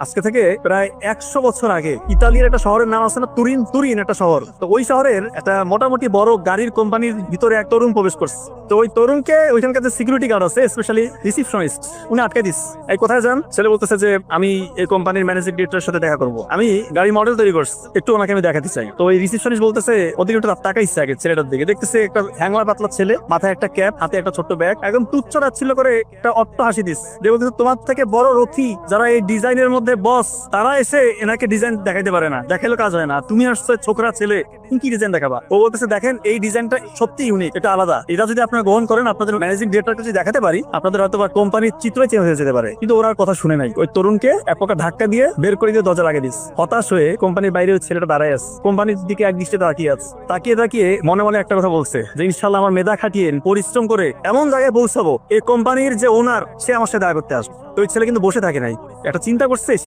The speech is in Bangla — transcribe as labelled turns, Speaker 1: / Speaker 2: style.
Speaker 1: আজকে থেকে প্রায় 100 বছর আগে ইতালির একটা শহরের নাম আছে না, তুরিন। তুরিন একটা শহর, তো ওই শহরের একটা মোটামুটি বড় গাড়ির কোম্পানির ভিতরে এক তরুণ প্রবেশ করছে। তো ওই তরুণকে ওইখানকার যে সিকিউরিটি গার্ড আছে, স্পেশালি রিসিপশনিস্ট, উনি আটকে দিস। এই কোথায় যান? ছেলে বলতেছে যে আমি এই কোম্পানির ম্যানেজিং ডিরেক্টরের সাথে দেখা করবো, আমি গাড়ি মডেল তৈরি করছি, একটু ওনাকে আমি দেখাতে চাই। তো ওই রিসিপশনিস্ট বলতেছে, ওদিকে একটু তাকাইছে আগে ছেলেটার দিকে, দেখতেছে একটা হ্যাংলা পাতলা ছেলে, মাথায় একটা ক্যাপ, হাতে একটা ছোট্ট ব্যাগ, একদম তুচ্ছ তাচ্ছিল্য করে একটা অট্ট হাসি দিস। যে বলতেছে তোমার থেকে বড় রথী যারা এই ডিজাইনের মধ্যে বস, তারা এসে এনাকে ডিজাইন দেখাইতে পারে না, দেখাইলেও কাজ হয় না, তুমি আসছো ছোকরা ছেলে, তুমি কি ডিজাইন দেখাবা? ও বলতেছে দেখেন এই ডিজাইনটা সত্যি ইউনিক, এটা আলাদা, এটা যদি আপনারা গ্রহণ করেন, আপনাদের ম্যানেজিং ডিরেক্টরকে যদি দেখাতে পারি, আপনাদের হয়তো বা কোম্পানির চিত্রই চেঞ্জ হয়ে যেতে পারে। কিন্তু ওরা আর কথা শুনে নাই, ওই তরুণকে এক প্রকার ধাক্কা দিয়ে বের করে দিয়ে দরজা লাগিয়ে দিস। হতাশ হয়ে কোম্পানির বাইরে ওই ছেলেটা দাঁড়ায় আছে, কোম্পানির দিকে এক দৃষ্টিতে তাকিয়ে আছে। তাকিয়ে তাকিয়ে মনে মনে একটা কথা বলছে যে ইনশাল্লাহ আমার মেধা খাটিয়ে পরিশ্রম করে এমন জায়গায় পৌঁছাবো, এই কোম্পানির যে ওনার সে আমার সাথে দেখা করতে আসবে। তো ওই ছেলে কিন্তু বসে থাকে নাই, একটা চিন্তা করছে